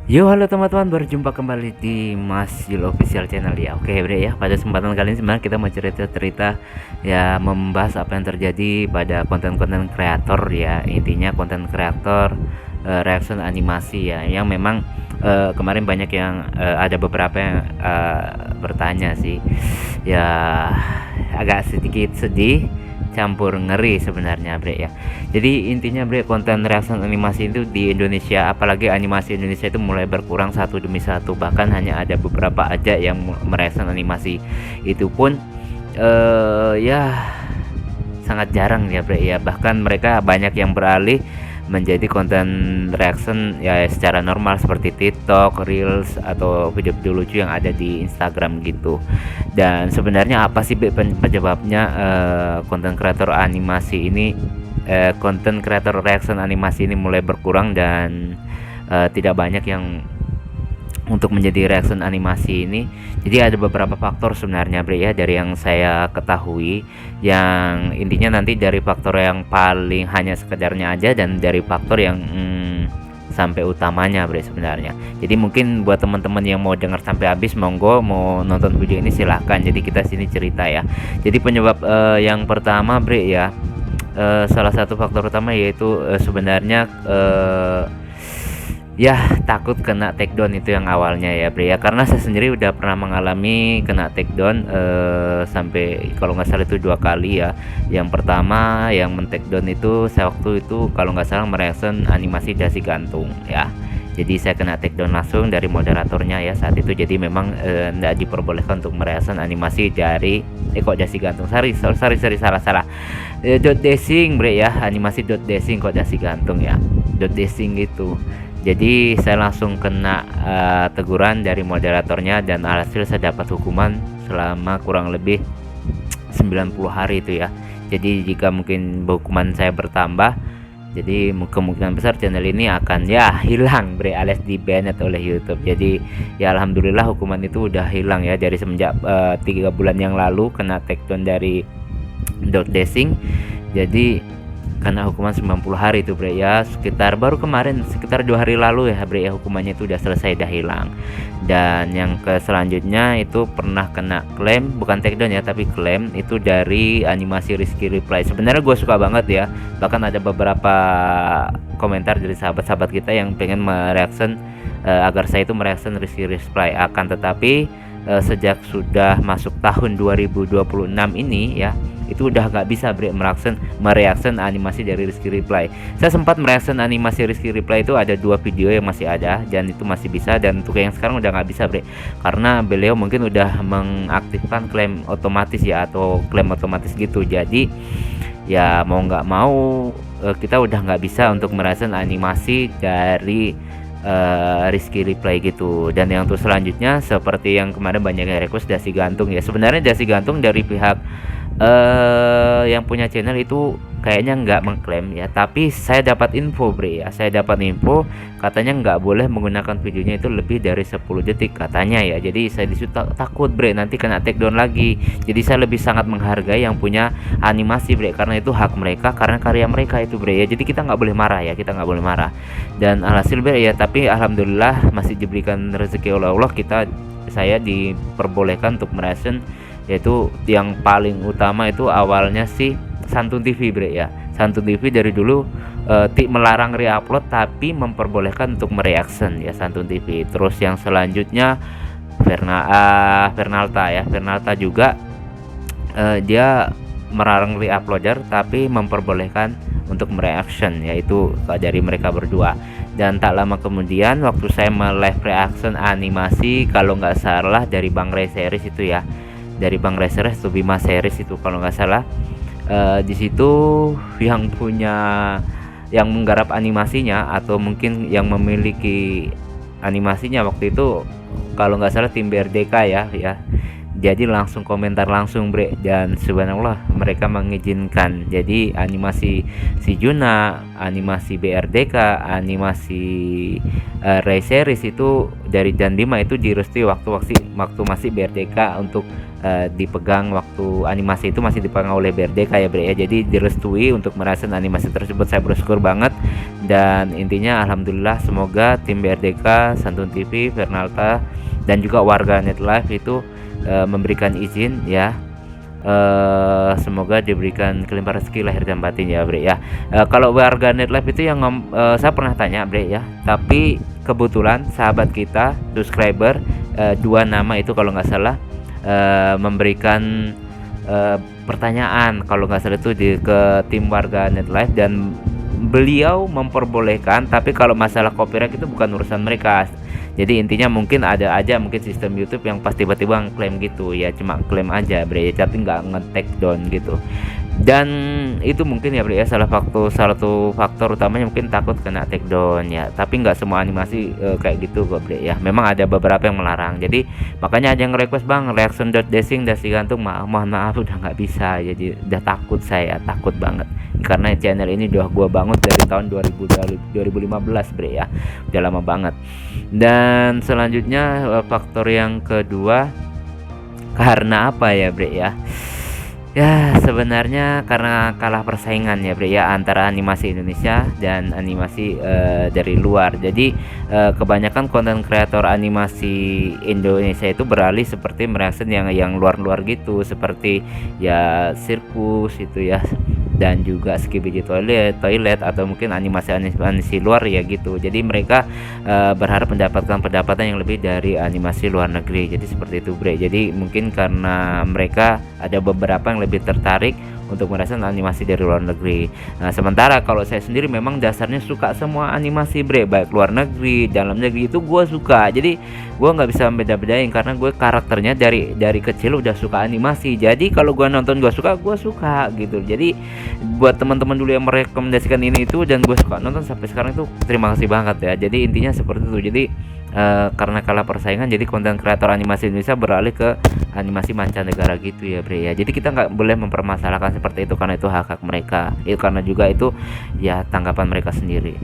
Yo, halo teman-teman, berjumpa kembali di Mas Yul Official Channel ya. Oke, Bre ya. Pada kesempatan kali ini sebenarnya kita mau cerita-cerita ya, membahas apa yang terjadi pada konten-konten kreator ya. Intinya konten kreator reaction animasi ya, yang memang kemarin banyak yang ada beberapa yang bertanya sih. Ya, agak sedikit sedih campur ngeri sebenarnya, Bre ya. Jadi intinya, Bre, konten reaction animasi itu di Indonesia, apalagi animasi Indonesia itu mulai berkurang satu demi satu, bahkan hanya ada beberapa aja yang mereaction animasi. Itu pun ya sangat jarang ya, Bre ya. Bahkan mereka banyak yang beralih menjadi konten reaction ya secara normal seperti TikTok, Reels atau video-video lucu yang ada di Instagram gitu. Dan sebenarnya apa sih penyebabnya konten kreator animasi ini konten kreator reaction animasi ini mulai berkurang dan tidak banyak yang untuk menjadi reaction animasi ini? Jadi ada beberapa faktor sebenarnya, Bre ya, dari yang saya ketahui, yang intinya nanti dari faktor yang paling hanya sekedarnya aja dan dari faktor yang sampai utamanya, Bre, sebenarnya. Jadi mungkin buat teman-teman yang mau dengar sampai habis, monggo, mau nonton video ini silahkan. Jadi kita sini cerita ya. Jadi penyebab yang pertama, Bre ya, salah satu faktor utama yaitu sebenarnya ya takut kena take down. Itu yang awalnya ya, Bre ya, karena saya sendiri udah pernah mengalami kena take down sampai kalau nggak salah itu 2 kali ya. Yang pertama yang men take down itu saya waktu itu kalau nggak salah mereaction animasi dasi gantung ya. Jadi saya kena take down langsung dari moderatornya ya saat itu. Jadi memang nggak diperbolehkan untuk mereaction animasi dari kok dasi gantung, sorry salah dot dashing, Bre ya, animasi dot dashing kok dasi gantung ya, dot dashing gitu. Jadi saya langsung kena teguran dari moderatornya dan alhasil saya dapat hukuman selama kurang lebih 90 hari itu ya. Jadi jika mungkin hukuman saya bertambah, jadi kemungkinan besar channel ini akan ya hilang, Bre, alias di banned oleh YouTube. Jadi ya alhamdulillah hukuman itu udah hilang ya dari semenjak 3 bulan yang lalu kena takedown dari dot dashing. Jadi karena hukuman 90 hari itu, Bre ya, sekitar baru kemarin sekitar 2 hari lalu ya, Bre ya, hukumannya itu udah selesai, udah hilang. Dan yang ke selanjutnya itu pernah kena klaim, bukan takedown ya tapi klaim, itu dari animasi Rizky Reply. Sebenarnya gue suka banget ya, bahkan ada beberapa komentar dari sahabat-sahabat kita yang pengen mereaction agar saya itu mereaction Rizky Reply. Akan tetapi sejak sudah masuk tahun 2026 ini ya, itu udah nggak bisa, Bre, mereaction animasi dari Rizky Reply. Saya sempat mereaction animasi Rizky Reply itu ada 2 video yang masih ada dan itu masih bisa, dan untuk yang sekarang udah nggak bisa, Bre, karena beliau mungkin udah mengaktifkan klaim otomatis ya, atau klaim otomatis gitu. Jadi ya mau nggak mau kita udah nggak bisa untuk mereaction animasi dari Rizky Reply gitu. Dan yang untuk selanjutnya seperti yang kemarin banyak yang request dasi gantung ya. Sebenarnya dasi gantung dari pihak yang punya channel itu kayaknya nggak mengklaim ya, tapi saya dapat info, Bre ya, saya dapat info katanya nggak boleh menggunakan videonya itu lebih dari 10 detik katanya ya. Jadi saya disitu takut, Bre, nanti kena take down lagi. Jadi saya lebih sangat menghargai yang punya animasi, Bre, karena itu hak mereka, karena karya mereka itu, Bre ya. Jadi kita nggak boleh marah ya, kita nggak boleh marah. Dan alhasil, Bre ya, tapi alhamdulillah masih diberikan rezeki oleh Allah, saya diperbolehkan untuk mereaction, yaitu yang paling utama itu awalnya sih Santun TV, Bre ya. Santun TV dari dulu melarang reupload tapi memperbolehkan untuk mereaction ya, Santun TV. Terus yang selanjutnya Fernalta ya, Fernalta juga dia melarang reuploader tapi memperbolehkan untuk mereaction, yaitu dari mereka berdua. Dan tak lama kemudian waktu saya live reaction animasi kalau nggak salah dari Bang Ray series itu ya, dari Bang Ray series atau Bima series itu kalau nggak salah, di situ yang punya, yang menggarap animasinya atau mungkin yang memiliki animasinya waktu itu kalau nggak salah tim BRDK ya. jadi langsung komentar langsung bre, dan subhanallah mereka mengizinkan. Jadi animasi si Juna, animasi BRDK, animasi Ray Series itu dari Jan Bima itu direstui waktu masih BRDK untuk dipegang, waktu animasi itu masih dipegang oleh BRDK ya bre ya. Jadi direstui untuk merasakan animasi tersebut. Saya bersyukur banget, dan intinya alhamdulillah semoga tim BRDK, Santun TV, Fernalta, dan juga warga Net Live itu memberikan izin ya. Semoga diberikan kelimpahan rezeki lahir dan batin ya bre ya. Kalau warga Net Live itu yang saya pernah tanya bre ya, tapi kebetulan sahabat kita subscriber 2 nama itu kalau nggak salah memberikan pertanyaan kalau nggak salah itu ke tim warga Net Live, dan beliau memperbolehkan, tapi kalau masalah copyright itu bukan urusan mereka. Jadi intinya mungkin ada aja mungkin sistem YouTube yang pas tiba-tiba ngeklaim gitu ya, cuma klaim aja bre, tapi nggak nge-take down gitu. Dan itu mungkin ya bre ya, salah satu faktor utamanya mungkin takut kena take down ya. Tapi nggak semua animasi kayak gitu kok bre ya, memang ada beberapa yang melarang. Jadi makanya ada yang request bang reaction dot desing dasi gantung, mohon maaf udah nggak bisa. Jadi udah takut banget, karena channel ini udah gua bangun dari tahun 2015 bre ya, udah lama banget. Dan selanjutnya faktor yang kedua karena apa ya bre ya, ya sebenarnya karena kalah persaingan ya bre ya, antara animasi Indonesia dan animasi dari luar. Jadi kebanyakan konten kreator animasi Indonesia itu beralih seperti mereaction yang luar-luar gitu, seperti ya sirkus itu ya, dan juga skibidi toilet atau mungkin animasi luar ya gitu. Jadi mereka berharap mendapatkan pendapatan yang lebih dari animasi luar negeri. Jadi seperti itu bre. Jadi mungkin karena mereka ada beberapa yang lebih tertarik untuk merasakan animasi dari luar negeri. Nah sementara kalau saya sendiri memang dasarnya suka semua animasi bre, baik luar negeri, dalam negeri itu gue suka. Jadi gue nggak bisa beda-bedain karena gue karakternya dari kecil udah suka animasi. Jadi kalau gue nonton gue suka gitu. Jadi buat teman-teman dulu yang merekomendasikan ini itu dan gue suka nonton sampai sekarang itu, terima kasih banget ya. Jadi intinya seperti itu. Jadi karena kalah persaingan, jadi konten kreator animasi Indonesia beralih ke animasi mancanegara gitu ya bre ya. Jadi kita nggak boleh mempermasalahkan seperti itu karena itu hak mereka, itu karena juga itu ya tanggapan mereka sendiri.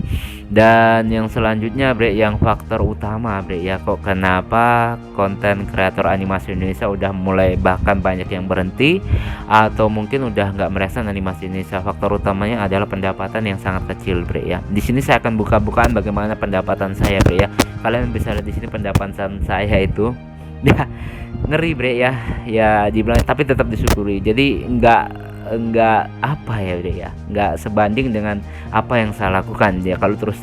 Dan yang selanjutnya bre, yang faktor utama bre ya, kok kenapa konten kreator animasi Indonesia udah mulai bahkan banyak yang berhenti atau mungkin udah nggak merasakan animasi Indonesia. Faktor utamanya adalah pendapatan yang sangat kecil bre ya. Di sini saya akan buka-bukaan bagaimana pendapatan saya bre ya. Kalian bisa lihat di sini pendapatan saya itu ya ngeri bre ya, ya dibilang, tapi tetap disyukuri. Jadi enggak apa ya bre ya, enggak sebanding dengan apa yang saya lakukan ya, kalau terus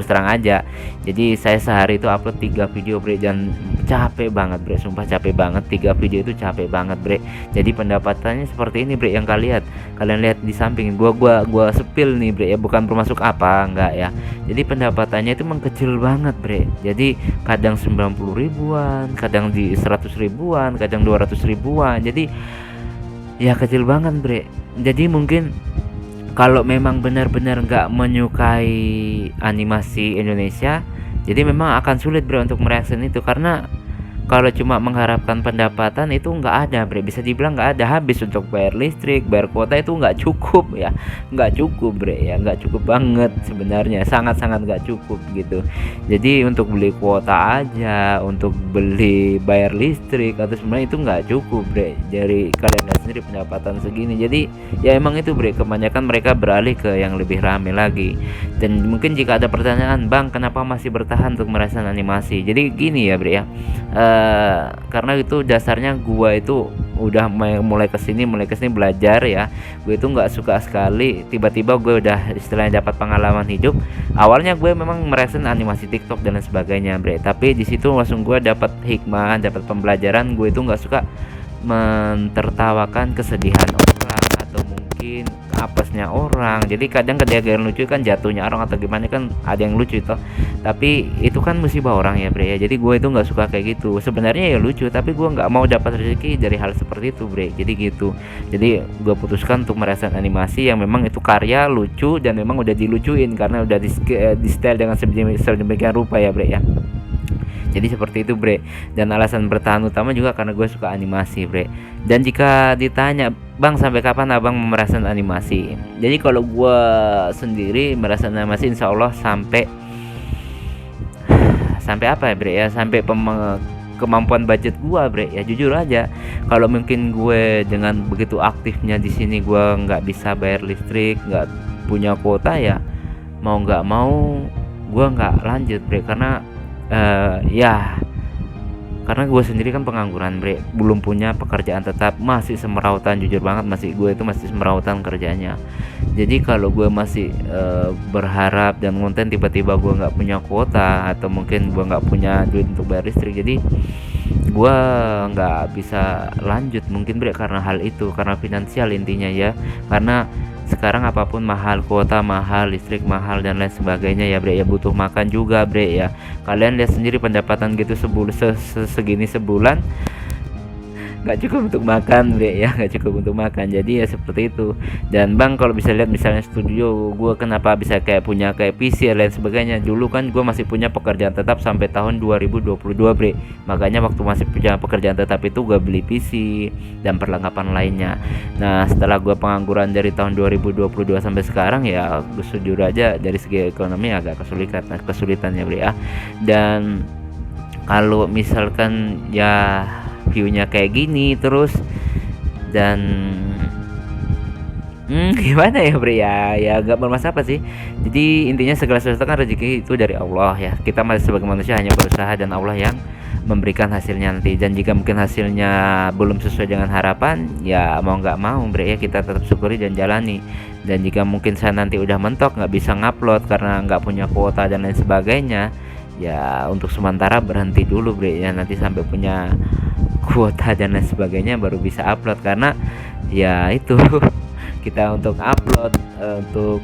terang aja. Jadi saya sehari itu upload 3 video bre, dan capek banget bre, sumpah capek banget. 3 video itu capek banget bre. Jadi pendapatannya seperti ini bre yang kalian lihat di samping gua sepil nih bre ya, bukan bermasuk apa enggak ya. Jadi pendapatannya itu mengkecil banget bre. Jadi kadang 90 ribuan, kadang di 100 ribuan, kadang 200 ribuan. Jadi ya kecil banget bre. Jadi mungkin kalau memang benar-benar nggak menyukai animasi Indonesia, jadi memang akan sulit bre untuk mereaction itu, karena kalau cuma mengharapkan pendapatan itu nggak ada bre, bisa dibilang nggak ada. Habis untuk bayar listrik, bayar kuota itu nggak cukup ya, nggak cukup bre ya, nggak cukup banget sebenarnya, sangat-sangat nggak cukup gitu. Jadi untuk beli kuota aja, untuk beli bayar listrik atau sebenarnya itu nggak cukup bre. Dari kalian lihat sendiri pendapatan segini. Jadi ya emang itu bre, kebanyakan mereka beralih ke yang lebih rame lagi. Dan mungkin jika ada pertanyaan, bang kenapa masih bertahan untuk merasakan animasi? Jadi gini ya bre ya, karena itu dasarnya gua itu udah mulai kesini belajar ya. Gue itu nggak suka sekali tiba-tiba gue udah istilahnya dapat pengalaman hidup. Awalnya gue memang merasakan animasi TikTok dan lain sebagainya bre, tapi di situ langsung gue dapat hikmah, dapat pembelajaran. Gue itu nggak suka mentertawakan kesedihan orang atau mungkin apesnya orang. Jadi kadang ketika yang lucu kan jatuhnya orang atau gimana kan ada yang lucu itu, tapi itu kan musibah orang ya bre ya. Jadi gue itu nggak suka kayak gitu. Sebenarnya ya lucu, tapi gue nggak mau dapat rezeki dari hal seperti itu bre. Jadi gitu. Jadi gue putuskan untuk merasakan animasi yang memang itu karya lucu dan memang udah dilucuin karena udah di style dengan sedemikian rupa ya bre ya. Jadi seperti itu bre. Dan alasan bertahan utama juga karena gue suka animasi bre. Dan jika ditanya bang sampai kapan abang merasakan animasi, jadi kalau gue sendiri merasakan animasi insya Allah sampai apa ya bre ya, sampai kemampuan budget gua bre ya. Jujur aja kalau mungkin gue dengan begitu aktifnya di sini gua nggak bisa bayar listrik, nggak punya kuota, ya mau nggak mau gua nggak lanjut bre. Karena ya karena gue sendiri kan pengangguran bre, belum punya pekerjaan tetap, masih semerautan. Jujur banget gue itu masih semerautan kerjanya. Jadi kalau gue masih berharap dan konten tiba-tiba gue nggak punya kuota atau mungkin gue nggak punya duit untuk bayar listrik, jadi gue nggak bisa lanjut mungkin bre, karena hal itu, karena finansial intinya ya. Karena sekarang apapun mahal, kuota mahal, listrik mahal dan lain sebagainya ya bre ya. Butuh makan juga bre ya. Kalian lihat sendiri pendapatan gitu segini sebulan nggak cukup untuk makan bre ya, nggak cukup untuk makan. Jadi ya seperti itu. Dan bang kalau bisa lihat misalnya studio gue kenapa bisa kayak punya kayak PC dan lain sebagainya, dulu kan gue masih punya pekerjaan tetap sampai tahun 2022 bre. Makanya waktu masih punya pekerjaan tetap itu gue beli PC dan perlengkapan lainnya. Nah setelah gue pengangguran dari tahun 2022 sampai sekarang, ya gue jujur aja dari segi ekonomi agak kesulitan ya bre ya. Dan kalau misalkan ya viewnya kayak gini terus, dan gimana ya bre ya gak bermasalah sih. Jadi intinya segala sesuatu kan rezeki itu dari Allah ya. Kita masih sebagai manusia hanya berusaha dan Allah yang memberikan hasilnya nanti. Dan jika mungkin hasilnya belum sesuai dengan harapan, ya mau nggak mau bre ya kita tetap syukuri dan jalani. Dan jika mungkin saya nanti udah mentok nggak bisa ngupload karena nggak punya kuota dan lain sebagainya, ya untuk sementara berhenti dulu bre ya. Nanti sampai punya kuota dan lain sebagainya baru bisa upload. Karena ya itu kita untuk upload untuk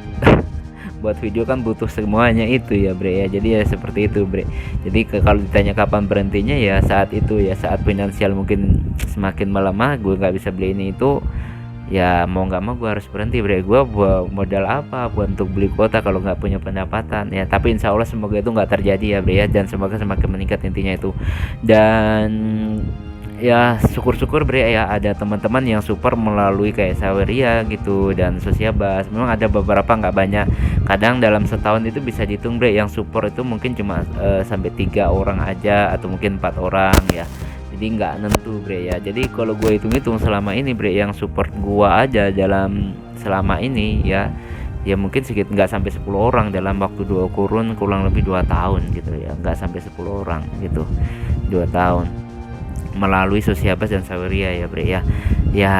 buat video kan butuh semuanya itu ya bre ya. Jadi ya seperti itu bre. Jadi kalau ditanya kapan berhentinya, ya saat itu ya, saat finansial mungkin semakin melemah, gue nggak bisa beli ini itu, ya mau nggak mau gue harus berhenti bre. Gue buat modal apa buat untuk beli kuota kalau nggak punya pendapatan ya. Tapi insya Allah semoga itu nggak terjadi ya bre ya, dan semoga semakin meningkat intinya itu. Dan ya syukur-syukur bre ya ada teman-teman yang support melalui kayak Saweria gitu dan Sosiabas. Memang ada beberapa, nggak banyak, kadang dalam setahun itu bisa dihitung bre yang support itu mungkin cuma sampai 3 orang aja atau mungkin 4 orang ya. Jadi nggak nentu bre ya. Jadi kalau gue hitung-hitung selama ini bre yang support gua aja dalam selama ini ya mungkin sedikit nggak sampai 10 orang dalam waktu kurang lebih 2 tahun gitu ya, nggak sampai 10 orang gitu 2 tahun melalui Sosiabas dan Saweria ya bre ya. Ya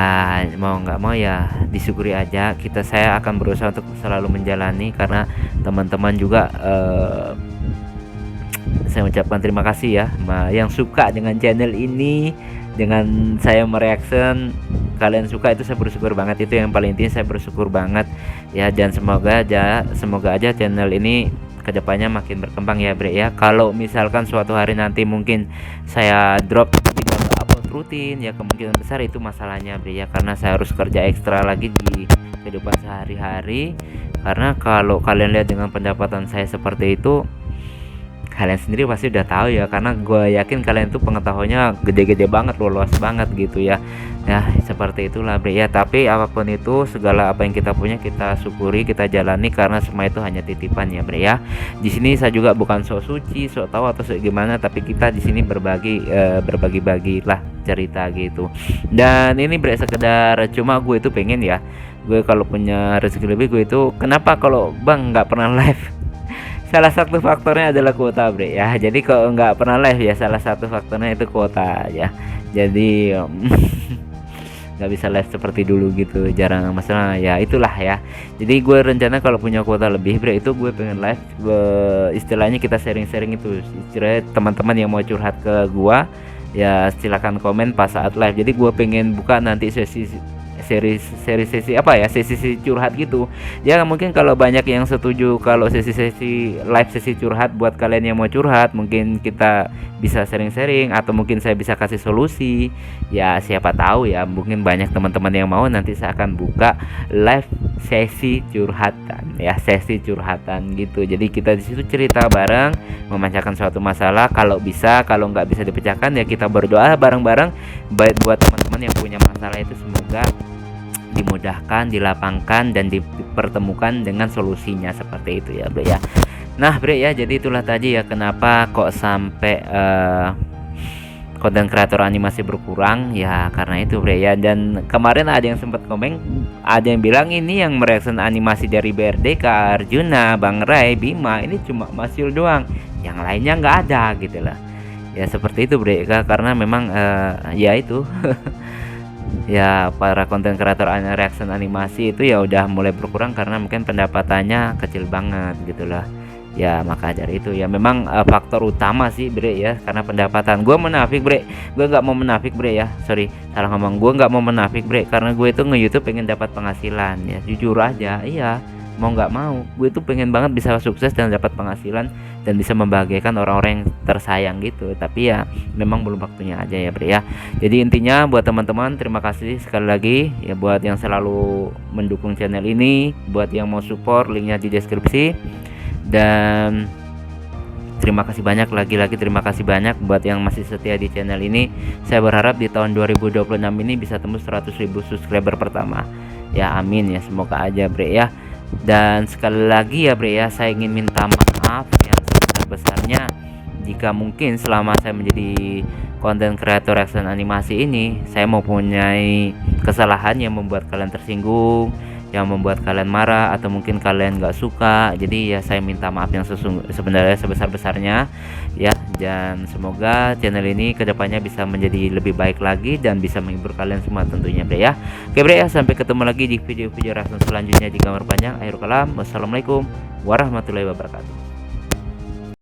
mau nggak mau ya disyukuri aja. Saya akan berusaha untuk selalu menjalani, karena teman-teman juga saya ucapkan terima kasih ya yang suka dengan channel ini, dengan saya mereaction. Kalian suka itu saya bersyukur banget, itu yang paling intinya saya bersyukur banget ya. Dan semoga aja channel ini kedepannya makin berkembang ya bre ya. Kalau misalkan suatu hari nanti mungkin saya drop tidak upload rutin, ya kemungkinan besar itu masalahnya bre ya, karena saya harus kerja ekstra lagi di kehidupan sehari-hari. Karena kalau kalian lihat dengan pendapatan saya seperti itu, kalian sendiri pasti udah tahu ya, karena gue yakin kalian tuh pengetahuannya gede-gede banget, luas banget gitu ya. Ya seperti itulah bre ya. Tapi apapun itu, segala apa yang kita punya kita syukuri, kita jalani, karena semua itu hanya titipan ya bre ya. Di sini saya juga bukan sok suci, sok tahu atau sok gimana, tapi kita di sini berbagi lah cerita gitu. Dan ini bre sekedar cuma gue itu pengen ya, gue kalau punya rezeki lebih, gue itu kenapa kalau bang nggak pernah live. Salah satu faktornya adalah kuota bre ya. Jadi kalau nggak pernah live ya salah satu faktornya itu kuota ya. Jadi nggak bisa live seperti dulu gitu, jarang, masalah ya itulah ya. Jadi gue rencana kalau punya kuota lebih bre itu gue pengen live, istilahnya kita sharing-sharing itu. Istilahnya teman-teman yang mau curhat ke gue ya silakan komen pas saat live. Jadi gue pengen buka nanti sesi apa ya, sesi curhat gitu. Ya mungkin kalau banyak yang setuju kalau sesi-sesi live sesi curhat buat kalian yang mau curhat, mungkin kita bisa sharing-sharing atau mungkin saya bisa kasih solusi. Ya siapa tahu ya, mungkin banyak teman-teman yang mau, nanti saya akan buka live sesi curhatan ya, sesi curhatan gitu. Jadi kita di situ cerita bareng, memecahkan suatu masalah. Kalau bisa, kalau nggak bisa dipecahkan ya kita berdoa bareng-bareng baik buat teman-teman yang punya masalah itu, semoga dimudahkan, dilapangkan dan dipertemukan dengan solusinya, seperti itu ya Bre ya. Nah Bre ya, jadi itulah tadi ya kenapa kok sampai konten kreator animasi berkurang ya, karena itu Bre ya. Dan kemarin ada yang sempat komen, ada yang bilang ini yang mereaction animasi dari BRD, Kak Arjuna, Bang Ray, Bima, ini cuma Mas Yul doang, yang lainnya nggak ada gitu lah ya. Seperti itu Bre, karena memang ya itu ya para konten kreator reaction animasi itu ya udah mulai berkurang karena mungkin pendapatannya kecil banget gitulah ya. Maka dari itu ya memang faktor utama sih Bre ya, karena pendapatan. Gue menafik Bre, gue nggak mau menafik Bre ya, sorry salah ngomong, gue nggak mau menafik Bre, karena gue itu nge-YouTube pengen dapat penghasilan ya, jujur aja. Iya, mau nggak mau gue itu pengen banget bisa sukses dan dapat penghasilan dan bisa membahagiakan orang-orang yang tersayang gitu. Tapi ya memang belum waktunya aja ya Bre ya. Jadi intinya buat teman-teman, terima kasih sekali lagi ya buat yang selalu mendukung channel ini, buat yang mau support, linknya di deskripsi. Dan terima kasih banyak, lagi-lagi terima kasih banyak buat yang masih setia di channel ini. Saya berharap di tahun 2026 ini bisa tembus 100.000 subscriber pertama ya, amin ya, semoga aja Bre ya. Dan sekali lagi ya Bre ya, saya ingin minta maaf yang sebesar-besarnya jika mungkin selama saya menjadi konten kreator reaction animasi ini saya mempunyai kesalahan yang membuat kalian tersinggung, yang membuat kalian marah, atau mungkin kalian gak suka. Jadi ya saya minta maaf yang sebenarnya sebesar-besarnya ya. Dan semoga channel ini kedepannya bisa menjadi lebih baik lagi dan bisa menghibur kalian semua tentunya Bre ya. Oke Bre ya, sampai ketemu lagi di video-video reaction selanjutnya. Di gambar panjang akhir kalam, wassalamualaikum warahmatullahi wabarakatuh.